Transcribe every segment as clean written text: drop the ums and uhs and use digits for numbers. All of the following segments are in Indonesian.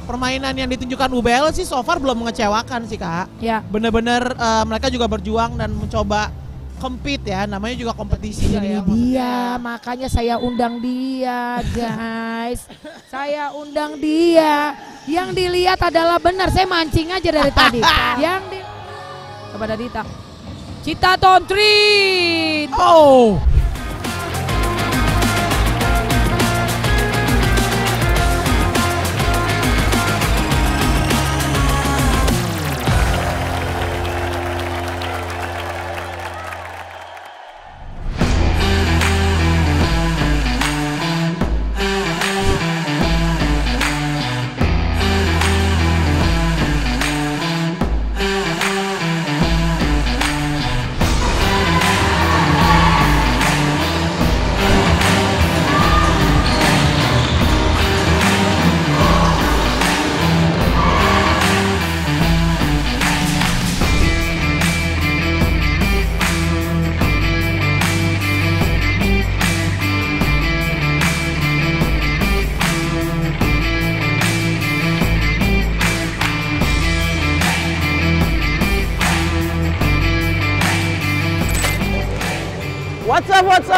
permainan yang ditunjukkan UBL sih so far belum mengecewakan sih Kak. Ya. Bener-bener mereka juga berjuang dan mencoba compete ya, namanya juga kompetisi Ini ya. dia, makanya saya undang dia guys. Saya undang dia. Yang dilihat adalah benar, saya mancing aja dari tadi. Kepada Dita. Cita Tontri. Oh.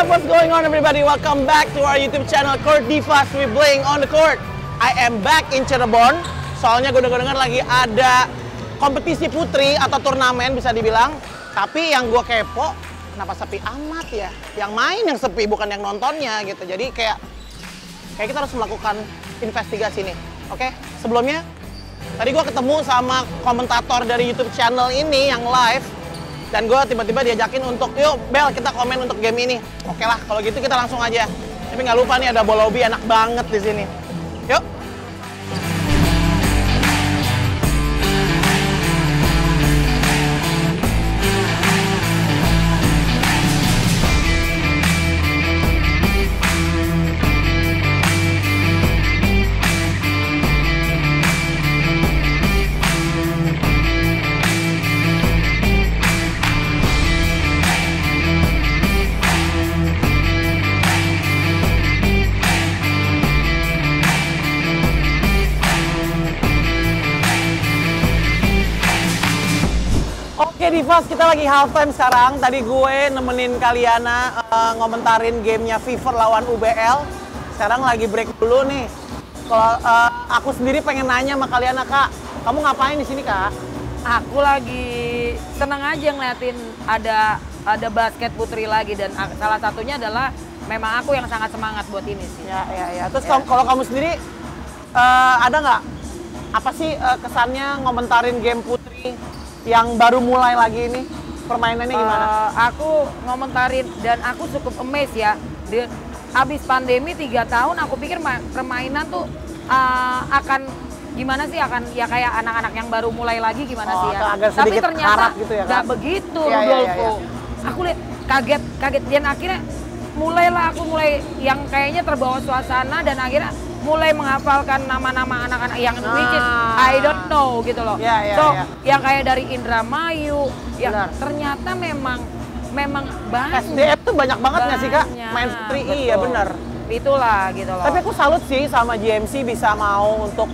What's going on everybody? Welcome back to our YouTube channel Court Divas. We playing on the court. I am back in Cirebon. Soalnya gue dengar lagi ada kompetisi putri atau turnamen bisa dibilang. Tapi yang gue kepo, kenapa sepi amat ya? Yang main yang sepi bukan yang nontonnya gitu. Jadi kayak kita harus melakukan investigasi nih. Oke, sebelumnya tadi gue ketemu sama komentator dari YouTube channel ini yang live. Dan gue tiba-tiba diajakin untuk, yuk Bel kita komen untuk game ini. Oke lah, kalau gitu kita langsung aja. Tapi nggak lupa nih ada bola lobby enak banget di sini. Yuk. Oke Divas, kita lagi halftime sekarang. Tadi gue nemenin Kaliana ngomentarin gamenya Fever lawan UBL. Sekarang lagi break dulu nih. Kalau aku sendiri pengen nanya sama Kaliana, Kak, kamu ngapain di sini, Kak? Aku lagi seneng aja ngeliatin ada basket putri lagi, dan salah satunya adalah memang aku yang sangat semangat buat ini sih. Ya. Terus kalau kamu sendiri ada nggak apa sih kesannya ngomentarin game putri yang baru mulai lagi ini, permainannya gimana? Aku ngomentarin dan aku cukup amazed ya. Abis pandemi 3 tahun aku pikir permainan tuh akan gimana sih, akan ya kayak anak-anak yang baru mulai lagi gimana sih ya. Tapi ternyata gitu ya, nggak begitu Rudolfo. Aku lihat kaget dan akhirnya aku mulai yang kayaknya terbawa suasana dan akhirnya mulai menghafalkan nama-nama anak-anak yang which is I don't know gitu loh. Yang kayak dari Indramayu, yang ternyata memang banyak. SDF tuh banyak banget nggak sih Kak? Main putri, iya benar. Itulah gitu loh. Tapi aku salut sih sama GMC bisa mau untuk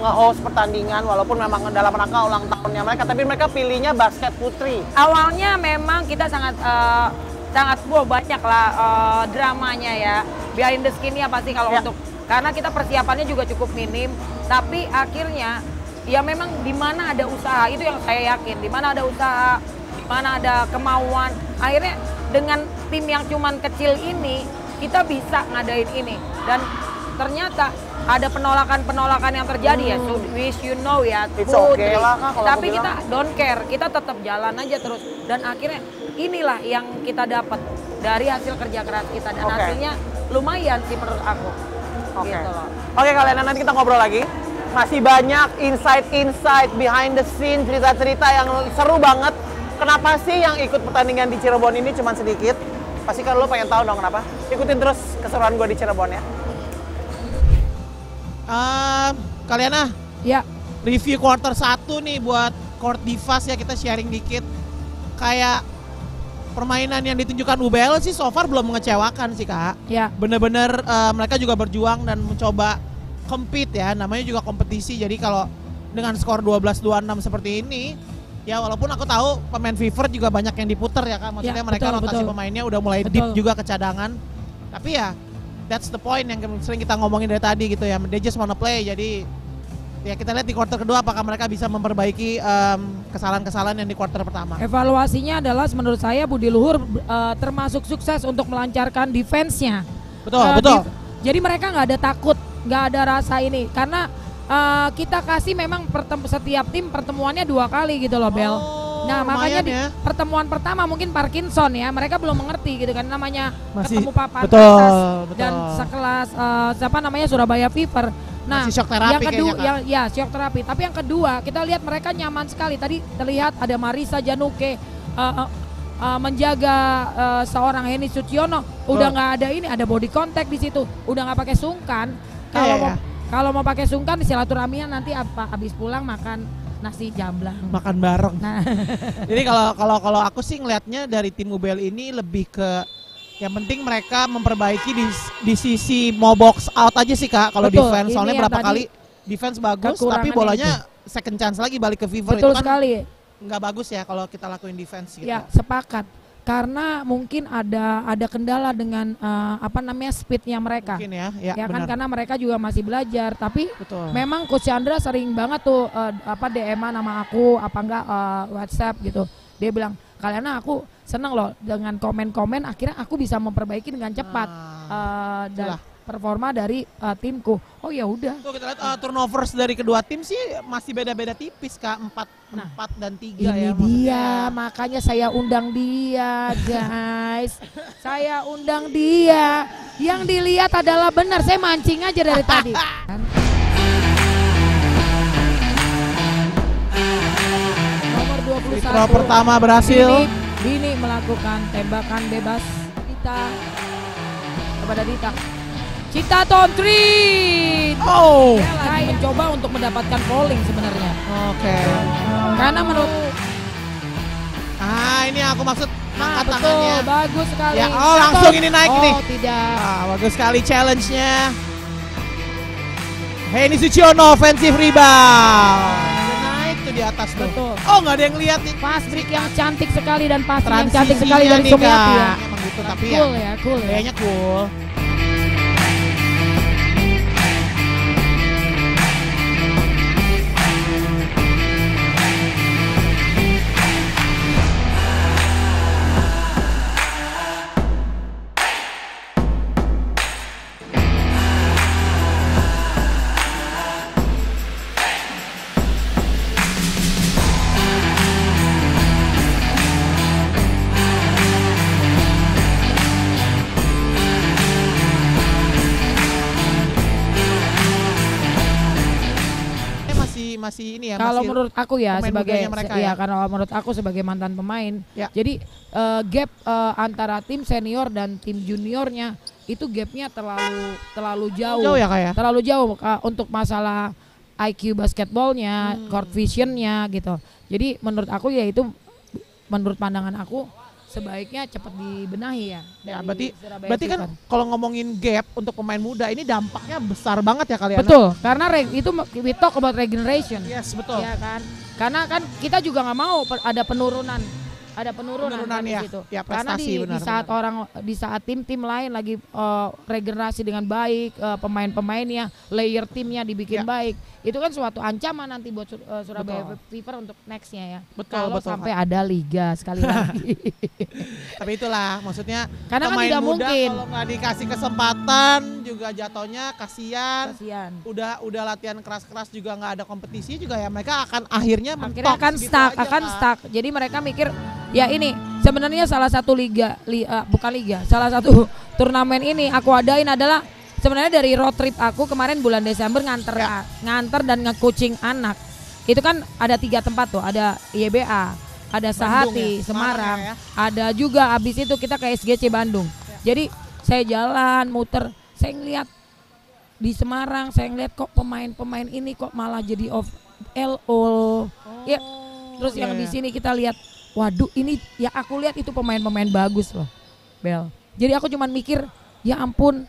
nge-host pertandingan walaupun memang dalam rangka ulang tahunnya mereka, tapi mereka pilihnya basket putri. Awalnya memang kita sangat banyak lah dramanya ya, behind the skin-nya pasti kalau untuk, karena kita persiapannya juga cukup minim, tapi akhirnya ya memang di mana ada usaha, itu yang saya yakin, di mana ada usaha, di mana ada kemauan, akhirnya dengan tim yang cuman kecil ini kita bisa ngadain ini. Dan ternyata ada penolakan yang terjadi ya, so wish you know ya, okay lah, Kak, tapi kita don't care, kita tetap jalan aja terus, dan akhirnya inilah yang kita dapat dari hasil kerja keras kita, dan hasilnya lumayan sih menurut aku. Gitu loh. Oke, kalian nanti kita ngobrol lagi. Masih banyak insight behind the scene, cerita-cerita yang seru banget. Kenapa sih yang ikut pertandingan di Cirebon ini cuma sedikit? Pasti kan lo pengen tahu dong kenapa. Ikutin terus keseruan gue di Cirebon ya. Kaliana, ya, review quarter 1 nih buat Court Divas ya, kita sharing dikit. Kayak permainan yang ditunjukkan UBL sih so far belum mengecewakan sih Kak. Ya. Bener-bener mereka juga berjuang dan mencoba compete ya, namanya juga kompetisi. Jadi kalau dengan skor 12-26 seperti ini, ya walaupun aku tahu pemain Fever juga banyak yang diputer ya kan, maksudnya Ya, mereka betul, rotasi betul. pemainnya udah mulai Betul. deep juga ke cadangan. Tapi ya that's the point yang sering kita ngomongin dari tadi gitu ya, they just wanna play. Jadi ya kita lihat di quarter kedua apakah mereka bisa memperbaiki kesalahan-kesalahan yang di quarter pertama. Evaluasinya adalah menurut saya Budi Luhur termasuk sukses untuk melancarkan defense-nya. Betul, Eh, betul. Jadi mereka nggak ada takut, nggak ada rasa ini karena kita kasih memang setiap tim pertemuannya 2 kali gitu loh, Bel. Nah makanya lumayan di ya. pertemuan pertama mungkin Parkinson ya, mereka belum mengerti gitu kan, namanya Masih- ketemu papan betul, atas betul. dan sekelas siapa namanya Surabaya Fever. Nah Masih shock terapi yang kedua kayaknya, Kak. ya shock terapi. Tapi yang kedua kita lihat mereka nyaman sekali. Tadi terlihat ada Marisa Januke menjaga seorang Heni Sutiono, udah Oh. nggak ada ini, ada body contact di situ, udah nggak pakai sungkan. Kalau Iya, mau iya. kalau mau pakai sungkan silaturahminya nanti habis pulang makan nasi jamblang. Makan bareng. Nah, Jadi kalau aku sih ngelihatnya dari tim UBL ini lebih ke yang penting mereka memperbaiki di sisi mau box out aja sih Kak kalau Betul, defense. ini Soalnya yang berapa tadi kali defense bagus tapi kekurangannya bolanya second chance lagi balik ke Fever. betul Itu kan sekali. nggak bagus ya kalau kita lakuin defense gitu. Ya, sepakat. Karena mungkin ada kendala dengan apa namanya speednya mereka. Mungkin ya Ya kan benar. karena mereka juga masih belajar, tapi Betul. memang Coach Chandra sering banget tuh DM-an sama aku apa enggak WhatsApp gitu. Dia bilang, "Kalian aku seneng loh dengan komen-komen akhirnya aku bisa memperbaiki dengan cepat dan itulah. performa dari timku." Oh ya udah. Tuh kita lihat turnovers dari kedua tim sih masih beda-beda tipis Kak, 4 dan 3 Ini ya dia, maksudnya. makanya saya undang dia, guys. Saya undang dia. Yang dilihat adalah benar, saya mancing aja dari tadi. Nomor 21. Free throw pertama berhasil. Bini melakukan tembakan bebas Dita kepada Dita. Cita Tontri. Oh. Saya mencoba untuk mendapatkan polling sebenarnya. Oke. Karena menurut Ini aku maksud angkat betul, tangannya. bagus sekali. Ya, oh, langsung ini naik nih. Oh, tidak. Bagus sekali challenge-nya. Heni Suciono offensive rebound. Naik tuh di atas tuh. Betul. Oh, nggak ada yang lihat nih. Fast break yang cantik sekali dan passing yang cantik Transisinya sekali dari nih, Sumiati ya. Kak. Emang gitu tapi ya. Cool ya, cool ya. Kayaknya cool. Masih ini ya. Kalau masih menurut aku ya pemain sebagai mudanya mereka ya ya. karena menurut aku sebagai mantan pemain. Ya. Jadi gap antara tim senior dan tim juniornya itu gapnya terlalu jauh. jauh ya Kak ya. Terlalu jauh untuk masalah IQ basketballnya, court visionnya gitu. Jadi menurut aku ya itu menurut pandangan aku sebaiknya cepat dibenahi ya. Ya, dari berarti Surabaya kan Fever. kalau ngomongin gap untuk pemain muda ini dampaknya besar banget ya kalian. Betul, karena itu we talk about regeneration. Yes, betul. Ya kan, karena kan kita juga nggak mau ada penurunan kan di ya. situ. Ya, Karena prestasi, di benar, saat benar. di saat tim-tim lain lagi regenerasi dengan baik, pemain-pemainnya, layer timnya dibikin Ya. baik, itu kan suatu ancaman nanti buat Surabaya Betul. Fever untuk nextnya ya. Betul, Kalau betul. sampai ada liga sekali lagi. Tapi itulah maksudnya Karena kan pemain tidak muda mungkin. kalau nggak dikasih kesempatan juga jatuhnya kasihan. Kasihan. Udah latihan keras-keras juga nggak ada kompetisi juga ya mereka akan akhirnya mentok Akhirnya akan gitu stuck, aja, akan Kak. stuck. Jadi mereka mikir ya ini sebenarnya salah satu bukan liga, salah satu turnamen ini aku adain adalah sebenarnya dari road trip aku kemarin bulan Desember nganter dan nge-coaching anak. Itu kan ada 3 tempat tuh, ada YBA, ada Sahati, ya? Semarang, ya? ada juga abis itu kita ke SGC Bandung. Jadi saya jalan muter, saya ngeliat di Semarang, saya ngeliat kok pemain-pemain ini kok malah jadi off LO. Ya, terus yang di sini kita lihat, waduh ini ya aku lihat itu pemain-pemain bagus loh, Bel. Jadi aku cuman mikir, ya ampun,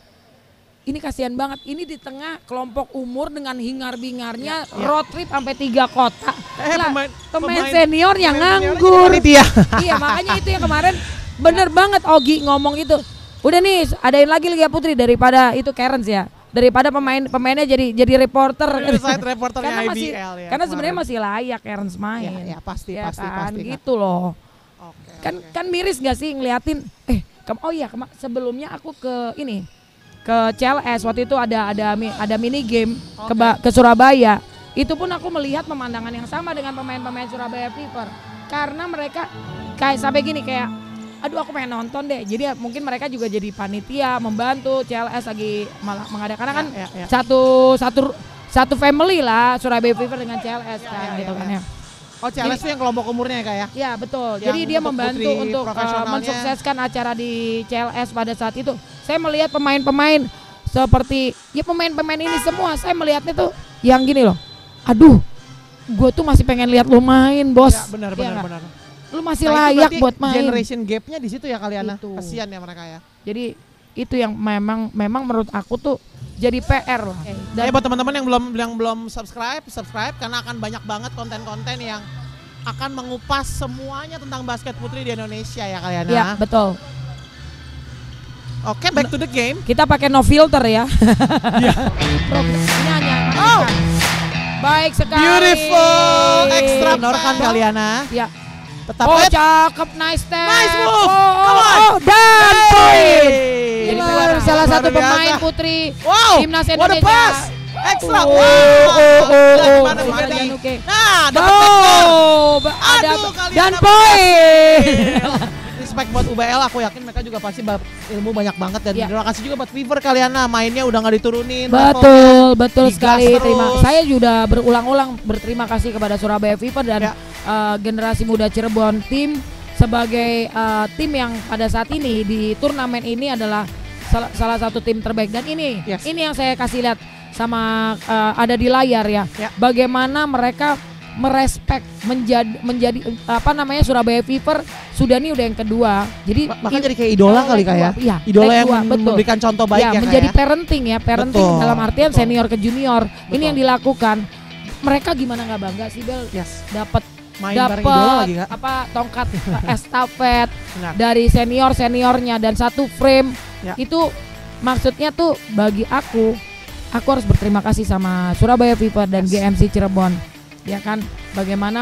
ini kasihan banget. Ini di tengah kelompok umur dengan hingar-bingarnya Ya. road trip sampai 3 kota. Lah, pemain pemain senior yang seniornya nganggur. jadi panitia. Iya, makanya itu yang kemarin bener banget Ogi ngomong itu. Udah nih, adain lagi Liga Putri daripada itu Cairns ya. Daripada pemainnya jadi reporter. Side reporternya Karena IBL masih, ya. karena sebenarnya masih layak Cairns main. Ya, pasti, Ya pasti, kan? pasti. Gitu loh. Oke, oke. Kan miris gak sih ngeliatin sebelumnya aku ke CLS waktu itu ada mini game ke Surabaya. Itu pun aku melihat pemandangan yang sama dengan pemain-pemain Surabaya Fever. Karena mereka kayak sampai gini kayak aduh aku pengen nonton deh. Jadi ya, mungkin mereka juga jadi panitia membantu CLS lagi mengadakan karena kan Ya. satu family lah Surabaya Fever dengan CLS kan ya, gitu ya, kan ya. ya. Oh, CLS itu yang kelompok umurnya ya, Kak ya? Ya betul, Yang jadi dia untuk membantu putri untuk profesionalnya. mensukseskan acara di CLS pada saat itu. Saya melihat pemain-pemain seperti ya pemain-pemain ini semua, saya melihatnya tuh yang gini loh. Aduh, gue tuh masih pengen lihat lu main bos. Ya, benar, Iya benar, nggak? benar. Lu masih Nah, itu layak berarti buat main. Generation gap-nya di situ ya kalian. Itu. Kasihan ya mereka ya. Jadi itu yang memang menurut aku tuh jadi PR lah. Dan buat teman-teman yang belum subscribe karena akan banyak banget konten-konten yang akan mengupas semuanya tentang basket putri di Indonesia ya kalian. Ya betul. Oke, back to the game. Kita pakai no filter ya. Nyanyi. Oh, Baik sekali. beautiful, extra norkan kalian. Ya. Tetap Oh lihat. cakep, nice step. Nice move. Oh, Come on. dan poin. Hey. Gila, salah Luar satu biasa. pemain putri Wow, timnas what a Indonesia. pass. Extra. Oh, Wow. Gimana Gimana tadi? Januke? Nah, dapat backdoor. Ada Aduh, kalian dan dapat poin. Respect buat UBL, aku yakin mereka juga pasti ilmu banyak banget dan Ya. terima kasih juga buat Fever kalian. Nah, mainnya udah nggak diturunin. Betul Digas sekali. terus. Saya juga berulang-ulang berterima kasih kepada Surabaya Fever dan Ya. generasi muda Cirebon tim sebagai tim yang pada saat ini di turnamen ini adalah salah satu tim terbaik dan ini Yes. yang saya kasih lihat sama ada di layar ya. Bagaimana mereka merespek menjadi Surabaya Fever sudah yang kedua. Jadi Bahkan jadi kayak idola kali Kak ya. Iya, Idola leg yang dua, betul. memberikan contoh baik ya Kak menjadi ya. parenting Betul, dalam artian betul. senior ke junior. Betul. Ini yang dilakukan. Mereka gimana nggak bangga sih Bel? Yes. Dapat Main bareng idola lagi Kak. tongkat estafet Benar. dari seniornya dan satu frame. Ya. Itu maksudnya tuh bagi aku harus berterima kasih sama Surabaya Fever dan GMC Cirebon. Ya kan, bagaimana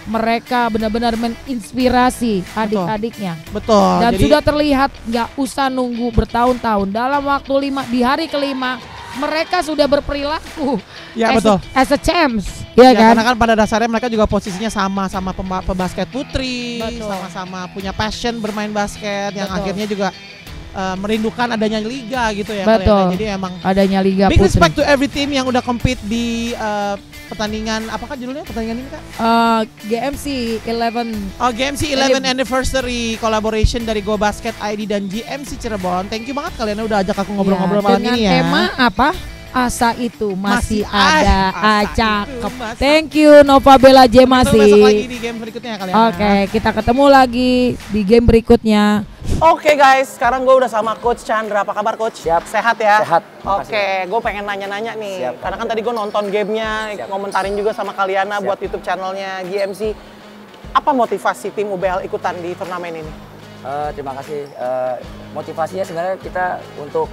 mereka benar-benar menginspirasi adik-adiknya. Betul. Dan Jadi sudah terlihat nggak usah nunggu bertahun-tahun. Dalam waktu di hari kelima mereka sudah berperilaku ya betul. as a champs, ya kan? Karena kan pada dasarnya mereka juga posisinya sama pembasket putri, Betul. sama-sama punya passion bermain basket yang Betul. akhirnya juga merindukan adanya liga gitu ya Betul. kalian. Jadi emang Adanya Liga big Putri. respect to every team yang udah compete di pertandingan apakah judulnya pertandingan ini Kak? GMC 11. Oh, GMC 11 Anniversary Collaboration dari Go Basket ID dan GMC Cirebon. Thank you banget kalian udah ajak aku ngobrol-ngobrol malam dengan ini ya. tema apa? Asa itu masih asa ada. itu Cakep. masih- Thank you Nova Bella J Kita masih. besok lagi di game berikutnya kalian. Oke, kita ketemu lagi di game berikutnya. Oke guys, sekarang gue udah sama Coach Chandra. Apa kabar Coach? Siap. Sehat ya? Sehat, Oke, gue pengen nanya-nanya nih. Siap. Karena kan tadi gue nonton gamenya, Siap. ngomentarin juga sama Kaliana Siap. buat YouTube channelnya GMC. Apa motivasi tim UBL ikutan di turnamen ini? Terima kasih. Motivasinya sebenarnya kita untuk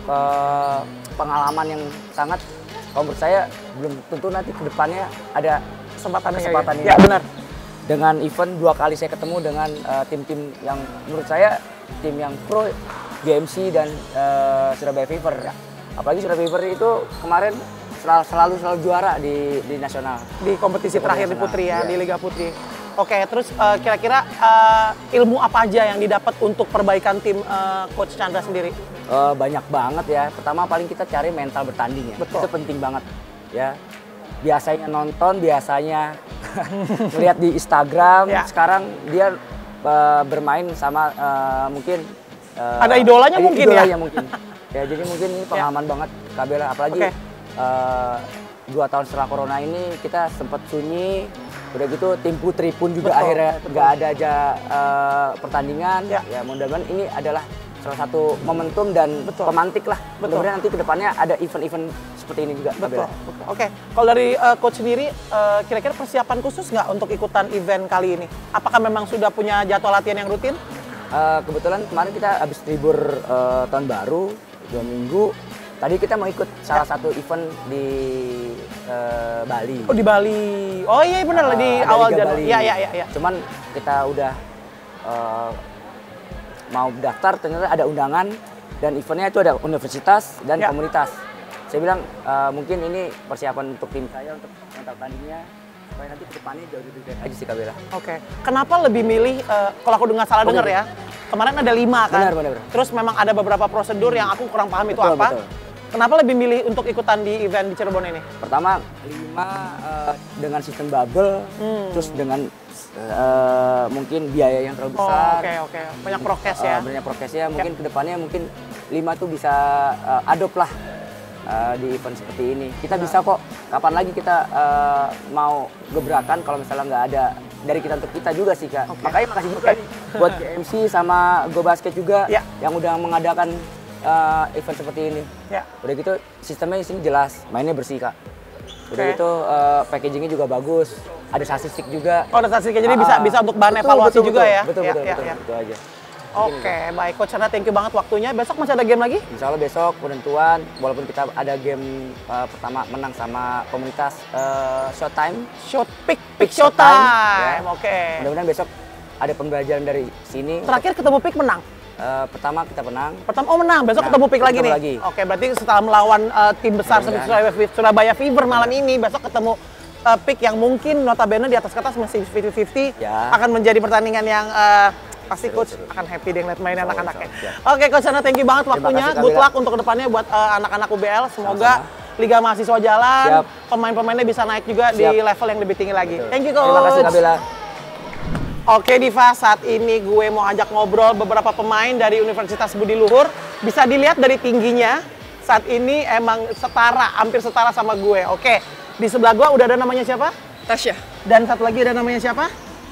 pengalaman yang sangat, kalau menurut saya belum tentu nanti ke depannya ada Kesempatan kesempatan Ya ini. benar. Dengan event 2 kali saya ketemu dengan tim-tim yang menurut saya tim yang pro, GMC dan Surabaya Fever. Apalagi Surabaya Fever itu kemarin selalu juara di nasional. Di kompetisi terakhir di nasional. Putri ya, Iya. di Liga Putri. Oke, terus kira-kira ilmu apa aja yang didapat untuk perbaikan tim Coach Chandra sendiri? Banyak banget ya. Pertama paling kita cari mental bertanding ya. Betul. Itu penting banget ya. Biasanya nonton, biasanya melihat di Instagram. Ya. Sekarang dia bermain sama mungkin Ada idolanya mungkin ya? idolanya mungkin. Ya jadi mungkin ini pengalaman banget Kabela. Apalagi Oke. 2 tahun setelah corona ini kita sempat sunyi. Udah gitu tim putri pun juga Betul, akhirnya betul. nggak ada aja pertandingan. Ya. Ya mudah-mudahan ini adalah salah satu momentum dan pemantik lah. Mudah-mudahan nanti kedepannya ada event-event seperti ini juga. Betul. Oke, kalau dari coach sendiri, kira-kira persiapan khusus nggak untuk ikutan event kali ini? Apakah memang sudah punya jadwal latihan yang rutin? Kebetulan kemarin kita habis libur tahun baru 2 minggu. Tadi kita mau ikut salah satu event di Bali. Oh di Bali. Oh iya benar di awal Januari. Iya. Cuman kita udah mau daftar, ternyata ada undangan dan eventnya itu ada universitas dan komunitas. Saya bilang mungkin ini persiapan untuk tim saya untuk mental tandingnya supaya nanti ke depannya jauh lebih baik aja sih Kak Bella. Oke. Kenapa lebih milih, kalau aku dengar salah dengar ya, kemarin ada 5 kan? Benar. Terus memang ada beberapa prosedur yang aku kurang paham itu Betul, apa. betul. Kenapa lebih milih untuk ikutan di event di Cirebon ini? Pertama 5 dengan sistem bubble, terus dengan mungkin biaya yang terlalu besar. Oke. Banyak prokes ya. Banyak prokesnya, mungkin kedepannya mungkin 5 tuh bisa adopt lah di event seperti ini. Kita bisa kok, kapan lagi kita mau gebrakan kalau misalnya nggak ada dari kita untuk kita juga sih Kak. Makanya makasih juga nih buat GMC sama Go Basket juga yang udah mengadakan event seperti ini. Udah gitu sistemnya di sini jelas, mainnya bersih Kak. Udah gitu packagingnya juga bagus, ada sasis stick juga. Oh ada sasis stick, jadi bisa untuk bahan evaluasi juga ya? Betul. Itu aja. Oke, baik Coach Hana, thank you banget waktunya. Besok masih ada game lagi? Insya Allah besok penentuan, walaupun kita ada game pertama menang sama komunitas Showtime. Pick Showtime. Oke. Mudah-mudahan besok ada pembelajaran dari sini. Terakhir ketemu Pick menang? Pertama kita menang. Menang. Besok ketemu Pick lagi nih? Oke, berarti setelah melawan tim besar seperti Surabaya Fever malam ini, besok ketemu Pick yang mungkin notabene di atas kertas masih 50-50 akan menjadi pertandingan yang pasti Coach akan happy dengan lihat main anak-anaknya. Oke Coach Hana, thank you banget waktunya. Good luck untuk kedepannya buat anak-anak UBL. Semoga Liga Mahasiswa jalan, pemain-pemainnya bisa naik juga di level yang lebih tinggi lagi. Thank you Coach. Terima kasih Kak Bella. Oke Diva, saat ini gue mau ajak ngobrol beberapa pemain dari Universitas Budi Luhur. Bisa dilihat dari tingginya, saat ini emang hampir setara sama gue. Oke, di sebelah gue udah ada namanya siapa? Tasya. Dan satu lagi ada namanya siapa?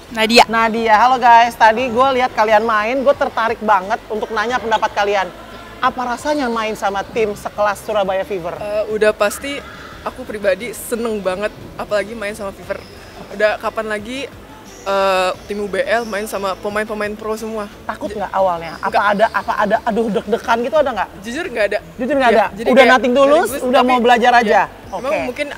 Nadia. Halo guys, tadi gue lihat kalian main, gue tertarik banget untuk nanya pendapat kalian. Apa rasanya main sama tim sekelas Surabaya Fever? Udah pasti aku pribadi seneng banget, apalagi main sama Fever. Udah kapan lagi tim UBL main sama pemain-pemain pro semua. Takut nggak awalnya? Apa ada aduh deg-degan gitu ada nggak? Jujur nggak ada. Jadi udah nothing tulus, udah mau belajar aja. Emang mungkin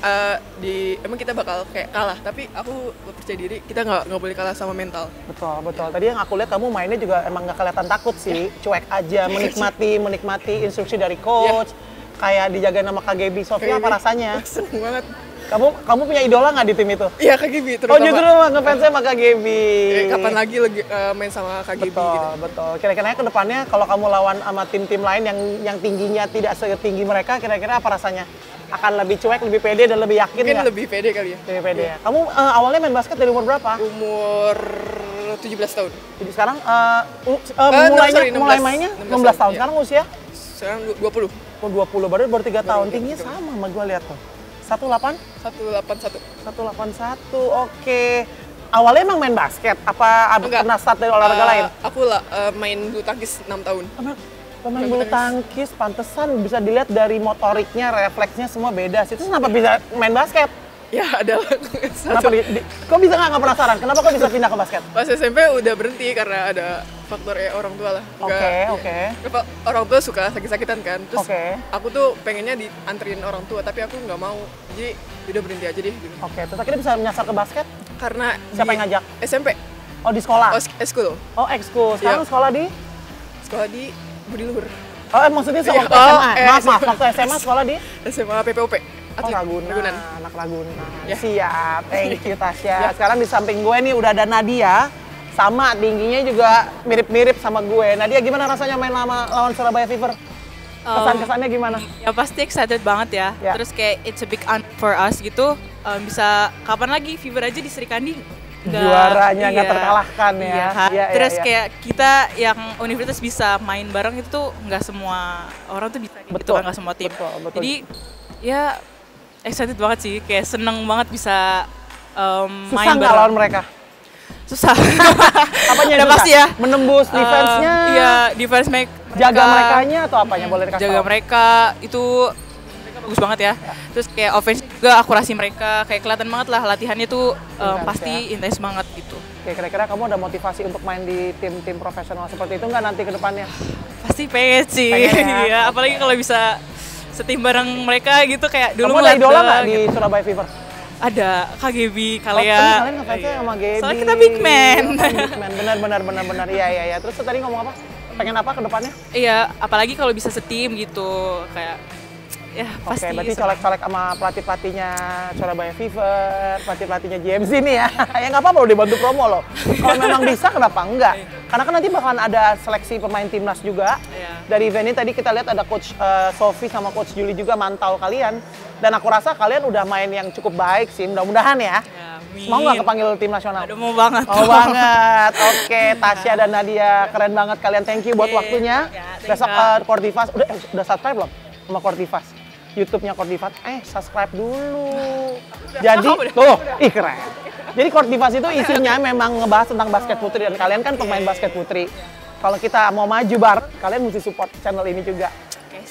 emang kita bakal kayak kalah, tapi aku percaya diri kita nggak boleh kalah sama mental. Betul. Tadi yang aku lihat kamu mainnya juga emang nggak kelihatan takut sih, cuek aja, menikmati instruksi dari coach, kayak dijagain sama Kak Gaby. Sofia apa rasanya? Seneng banget. Kamu punya idola nggak di tim itu? Iya Kak Gaby terutama. Oh justru ngefansnya sama Kak Gaby. Kapan lagi main sama Kak Gaby gitu. Betul. Kira-kira ke depannya kalau kamu lawan sama tim-tim lain yang tingginya tidak setinggi mereka, kira-kira apa rasanya? Akan lebih cuek, lebih pede dan lebih yakin Mungkin nggak? lebih pede kali ya. Lebih pede ya. Kamu awalnya main basket dari umur berapa? Umur 17 tahun. Jadi sekarang mulai 16 mainnya 16 tahun. Sekarang usia? Sekarang 20. Oh 20, baru 3 tahun. Tingginya sama gue lihat tuh. 181. 181, oke. Awalnya emang main basket? Apa pernah start dari olahraga lain? Aku main bulu tangkis 6 tahun. Pemain bulu tangkis, pantesan bisa dilihat dari motoriknya, refleksnya semua beda sih. Terus kenapa bisa main basket? Ya ada. Kenapa kok bisa nggak penasaran? Kenapa kok bisa pindah ke basket? Pas SMP udah berhenti karena ada faktor orang tua lah. Oke. Orang tua suka sakit-sakitan kan. Terus Oke. aku tuh pengennya dianterin orang tua, tapi aku nggak mau. Jadi udah berhenti aja deh. Gitu. Oke, terus akhirnya bisa menyasar ke basket? Karena siapa yang ngajak? SMP. Oh di sekolah? Ekskul. Oh ekskul. Sekarang sekolah di? Sekolah di Budi Luhur. Oh maksudnya waktu SMA? Maaf, waktu SMA sekolah di? SMA PPOP. Ragunan, anak Ragunan. Siap, thank you Tasya. Sekarang di samping gue nih udah ada Nadia, sama tingginya juga mirip-mirip sama gue. Nadia, gimana rasanya main lawan Surabaya Fever? Kesan-kesannya gimana? Ya pasti excited banget ya. Terus kayak it's a big honor for us gitu. Bisa kapan lagi Fever aja di Sri Kandi juaranya nggak terkalahkan ya. Terus kayak kita yang universitas bisa main bareng itu tuh nggak semua orang tuh bisa gitu kan, nggak semua tim. Betul. Jadi ya excited banget sih, kayak seneng banget bisa main bareng. Susah nggak lawan mereka? Susah. Apanya udah susah? pasti ya. Menembus defense-nya? Iya, defense Jaga merekanya atau apanya boleh dikasih Jaga tahu? mereka itu bagus banget ya. Terus kayak offense juga akurasi mereka kayak kelihatan banget lah latihannya tuh pasti intens banget gitu. Oke, kira-kira kamu ada motivasi untuk main di tim-tim profesional seperti itu nggak nanti ke depannya? Pasti pengen sih. Pengen ya? Iya, apalagi kalau bisa setim bareng mereka gitu kayak dulu Kamu ada idola nggak di gitu. Surabaya Fever? Ada KGB Kalian kalian. ngefansnya sama Gaby. Soalnya kita big man. Big man, benar. Iya. Terus tadi ngomong apa? Pengen apa ke depannya? Iya, apalagi kalau bisa setim gitu kayak ya pasti. Oke, berarti senang. colek-colek sama pelatih-pelatihnya Surabaya Fever, pelatih-pelatihnya GMC nih ya. Ya nggak apa-apa, udah dibantu promo loh. Kalau memang bisa, kenapa enggak? Karena kan nanti bakalan ada seleksi pemain timnas juga. Iya. Dari event ini tadi kita lihat ada Coach Sofi sama Coach Juli juga mantau kalian. Dan aku rasa kalian udah main yang cukup baik sih, mudah-mudahan ya. Ya, Mau nggak amin. kepanggil tim nasional? Aduh, mau banget. Oh banget, oke. Tasya dan Nadia, keren banget kalian. Thank you buat Oke. waktunya. Ya, thank Besok you. Kordivas, udah subscribe belum sama Kordivas? YouTube-nya Kordivas, subscribe dulu. Jadi, tuh, keren. Jadi Kordivas itu isinya memang ngebahas tentang basket putri dan kalian kan pemain basket putri. Kalau kita mau maju kalian mesti support channel ini juga.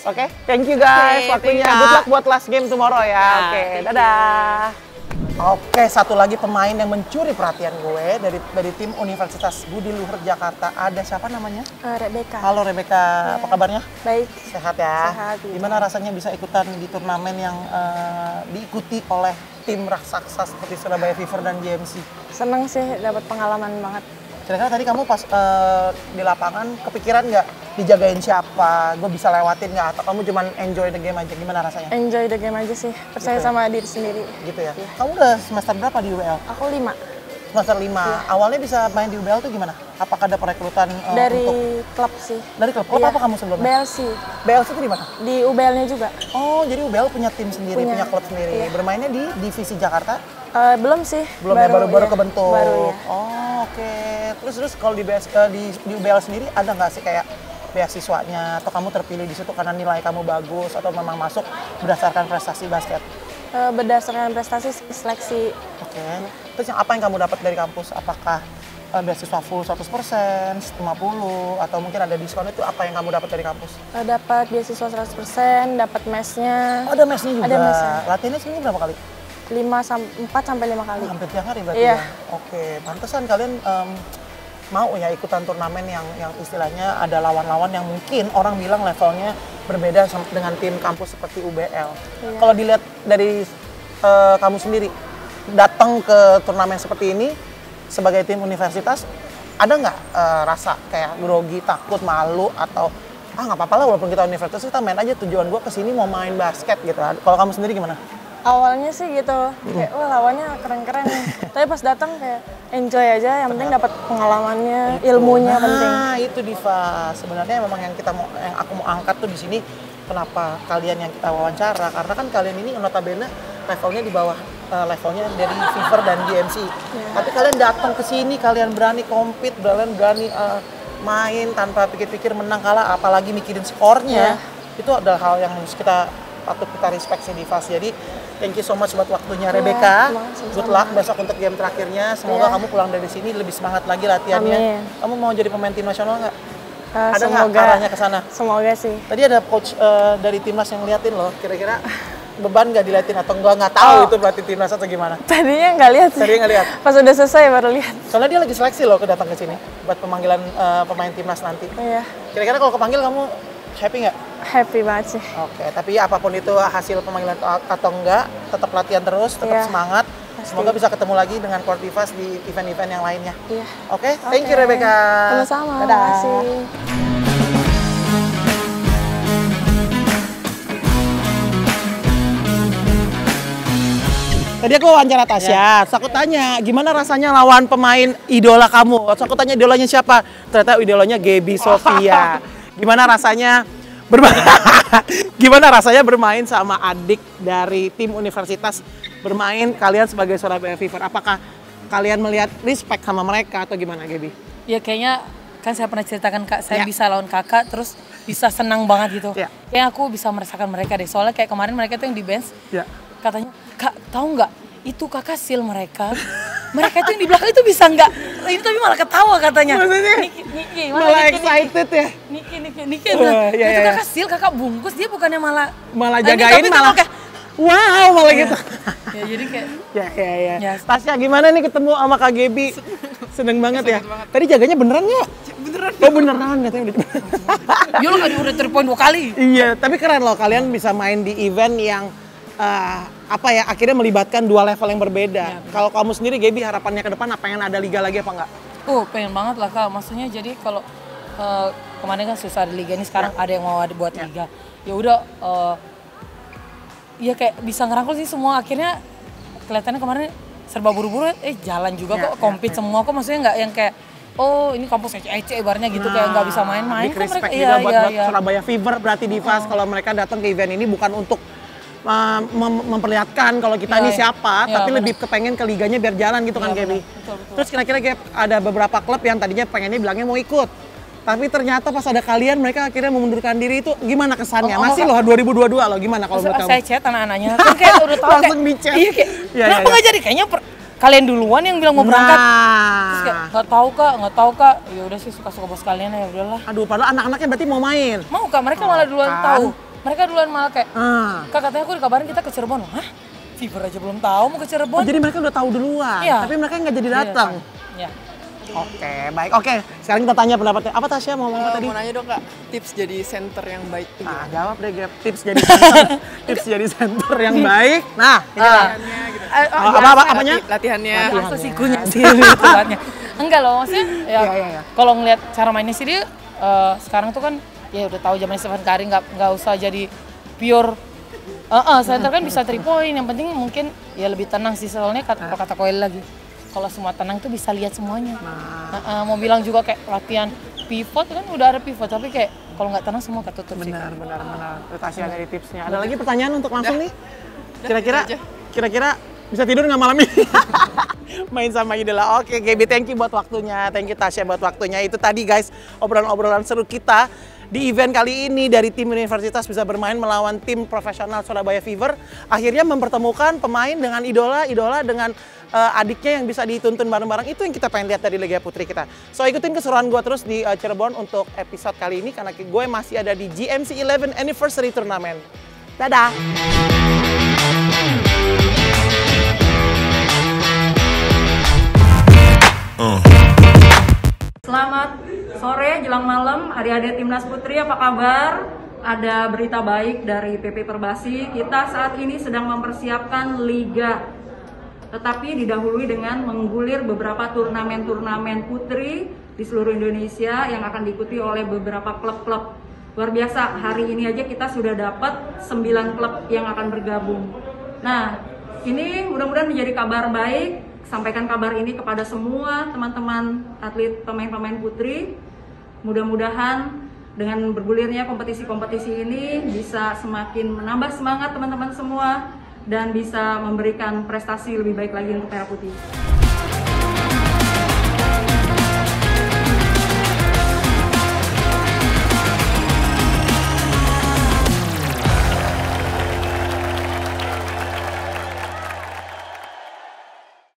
Oke, thank you guys Oke, waktunya. thank you. Good luck buat last game tomorrow ya. Ya, Oke, thank you. dadah. Oke, satu lagi pemain yang mencuri perhatian gue dari tim Universitas Budi Luhur Jakarta. Ada siapa namanya? Rebecca. Halo Rebecca, apa kabarnya? Baik. Sehat ya? Sehat, iya. Gimana rasanya bisa ikutan di turnamen yang diikuti oleh tim raksasa seperti Surabaya Fever dan GMC? Seneng sih dapat pengalaman banget. Kira-kira tadi kamu pas di lapangan kepikiran nggak dijagain siapa? Gue bisa lewatin nggak? Atau kamu cuman enjoy the game aja? Gimana rasanya? Enjoy the game aja sih. Percaya Gitu. sama diri sendiri. Gitu ya? Kamu udah semester berapa di UBL? Aku 5. Semester 5. Awalnya bisa main di UBL tuh gimana? Apakah ada perekrutan Dari untuk... klub sih. Dari klub? Klub Iya. apa kamu sebelumnya? BLC. BLC itu di mana? Di UBL-nya juga. Oh, jadi UBL punya tim sendiri, punya klub sendiri. Iya. Bermainnya di divisi Jakarta? Belum sih. Belum ya, baru iya. kebentuk. Baru ya. Oh, oke. Terus kalau di UBL sendiri ada nggak sih kayak beasiswanya atau kamu terpilih di situ karena nilai kamu bagus atau memang masuk berdasarkan prestasi basket? Berdasarkan prestasi seleksi. Oke. Terus apa yang kamu dapat dari kampus? Apakah beasiswa full 100%, 50 atau mungkin ada diskon? Itu apa yang kamu dapat dari kampus? Dapat beasiswa 100%, dapat mesnya. Oh, ada mesnya juga. Ada mesnya. Latihannya seminggu berapa kali? 4 sampai 5 kali. Hampir tiap hari berarti Iya. ya? Oke, pantesan kalian mau ya ikutan turnamen yang istilahnya ada lawan-lawan yang mungkin orang bilang levelnya berbeda dengan tim kampus seperti UBL. Iya. Kalau dilihat dari kamu sendiri, datang ke turnamen seperti ini sebagai tim universitas, ada nggak rasa kayak grogi, takut, malu, atau nggak apa-apa lah walaupun kita universitas kita main aja, tujuan gua kesini mau main basket gitu. Kalau kamu sendiri gimana? Awalnya sih gitu, kayak wah lawannya keren-keren nih. Tapi pas datang kayak enjoy aja, yang penting dapat pengalamannya, ilmunya penting. Nah, itu Diva. Sebenarnya memang yang aku mau angkat tuh di sini, kenapa kalian yang kita wawancara, karena kan kalian ini notabene levelnya di bawah levelnya dari Fever dan GMC. Tapi kalian datang ke sini, kalian berani compete, kalian berani main tanpa pikir-pikir menang kalah, apalagi mikirin skornya. Itu adalah hal yang harus patut kita respect sih Diva. Jadi thank you so much buat waktunya Rebecca. Good luck besok untuk game terakhirnya. Semoga kamu pulang dari sini lebih semangat lagi latihannya. Amin. Kamu mau jadi pemain tim nasional nggak? Ada nggak Semoga arahnya ke sana? Semoga sih. Tadi ada coach dari timnas yang ngeliatin loh. Kira-kira beban nggak diliatin atau nggak tahu itu pelatih timnas atau gimana? Tadinya nggak lihat sih. Tadinya nggak lihat. Pas udah selesai baru lihat. Soalnya dia lagi seleksi loh datang ke sini buat pemanggilan pemain timnas nanti. Iya, Kira-kira kalau kepanggil kamu happy nggak? happy banget sih. Oke, tapi apapun itu hasil pemanggilan atau enggak, tetap latihan terus, tetap Iya, semangat. pasti. Semoga bisa ketemu lagi dengan Kordivas di event-event yang lainnya. Iya. Oke, thank you Rebecca. Sama-sama. Dadah. Makasih. Tadi aku wawancara Tasya, terus aku tanya gimana rasanya lawan pemain idola kamu. Terus aku tanya idolanya siapa? Ternyata idolanya Gaby Sofia. Gimana rasanya gimana rasanya bermain sama adik dari tim universitas, bermain kalian sebagai Surabaya Fever? Apakah kalian melihat respect sama mereka atau gimana Gaby? Ya kayaknya kan saya pernah ceritakan Kak, saya bisa lawan kakak terus bisa senang banget gitu. Ya. Kayak aku bisa merasakan mereka deh. Soalnya kayak kemarin mereka tuh yang di bench Ya. katanya, Kak tahu nggak itu kakak seal mereka. Mereka itu yang di belakang itu bisa nggak ini tapi malah ketawa katanya. Maksudnya? Niki, Malah excited ya. Niki. Oh, Nah, iya, itu iya. kakak sil, kakak bungkus, dia bukannya malah Jagain, tapi malah kayak, wow, malah gitu. ya jadi kayak Ya. Ya. Tasya gimana nih ketemu sama Kak Gebi? Seneng banget ya. Tadi jaganya beneran nggak? Beneran. Oh beneran katanya. ya lo kan udah 3 point 2 kali. Iya, tapi keren loh kalian bisa main di event yang akhirnya melibatkan 2 level yang berbeda. Kalau kamu sendiri Gebi harapannya ke depan pengen ada liga lagi apa enggak? Pengen banget lah Kak, maksudnya jadi kalau kemarin kan susah ada liga ini, sekarang ada yang mau buat liga. Ya udah ya kayak bisa ngerangkul sih semua, akhirnya kelihatannya kemarin serba buru-buru, jalan juga kok, compete semua kok, maksudnya nggak yang kayak ini kampus ece ibaratnya gitu, kayak nggak bisa main-main. Big respect juga buat Surabaya Fever berarti Divas kalau mereka datang ke event ini bukan untuk memperlihatkan kalau kita ini siapa, tapi lebih kepengen ke liganya biar jalan gitu kan Gebi. Terus kira-kira Geb, ada beberapa klub yang tadinya pengennya bilangnya mau ikut, tapi ternyata pas ada kalian mereka akhirnya mengundurkan diri, itu gimana kesannya? Masih loh 2022 loh, gimana kalau menurut kamu? Saya chat anak-anaknya, kan kayak udah tahu langsung di chat. Iya kayak, kenapa nggak jadi? Kayaknya kalian duluan yang bilang mau berangkat. Terus kayak nggak tahu kak. Ya udah sih suka-suka bos kalian ya udahlah. Aduh, padahal anak-anaknya berarti mau main. Mau Kak, mereka malah duluan tahu. Mereka duluan malah kayak, Kak katanya aku dikabarin kita ke Cirebon. Hah? Fever aja belum tahu mau ke Cirebon. Jadi mereka udah tahu duluan, tapi mereka nggak jadi datang. Iya. Oke, baik. Oke, sekarang kita tanya pendapatnya. Apa Tasya mau ngomong tadi? Mau nanya dong Kak, tips jadi center yang baik itu Nah, jawab deh Gap. Tips jadi center. Tips jadi center yang baik. Nah, apanya? Latihannya. Masa sih kunyah sih itu buatnya. Enggak loh, maksudnya ya. Kalau ngeliat cara mainnya sih dia sekarang tuh kan ya udah tahu zaman Stephen Curry, nggak usah jadi pure center kan bisa 3 point, yang penting mungkin ya lebih tenang sih, soalnya kalau kata Koel lagi, kalau semua tenang tuh bisa lihat semuanya. Mau bilang juga kayak latihan pivot kan udah ada pivot, tapi kayak kalau nggak tenang semua ketutup sih. Benar. Tasya dari tipsnya. Ada lagi pertanyaan untuk langsung nih? Kira-kira bisa tidur nggak malam ini? Main sama idola. Oke, Gebi, thank you buat waktunya. Thank you Tasya buat waktunya. Itu tadi guys, obrolan-obrolan seru kita di event kali ini dari tim universitas bisa bermain melawan tim profesional Surabaya Fever. Akhirnya mempertemukan pemain dengan idola dengan adiknya yang bisa dituntun bareng-bareng. Itu yang kita pengen lihat dari Liga Putri kita. So ikutin keseruan gue terus di Cirebon untuk episode kali ini karena gue masih ada di GMC 11 Anniversary Tournament. Dadah! Selamat sore jelang malam adik-adik Timnas Putri, apa kabar? Ada berita baik dari PP Perbasi. Kita saat ini sedang mempersiapkan liga, tetapi didahului dengan menggulir beberapa turnamen putri di seluruh Indonesia yang akan diikuti oleh beberapa klub-klub. Luar biasa, hari ini aja kita sudah dapat 9 klub yang akan bergabung. Nah, ini mudah-mudahan menjadi kabar baik. Sampaikan kabar ini kepada semua teman-teman atlet pemain-pemain putri. Mudah-mudahan dengan bergulirnya kompetisi-kompetisi ini bisa semakin menambah semangat teman-teman semua dan bisa memberikan prestasi lebih baik lagi untuk Merah Putih.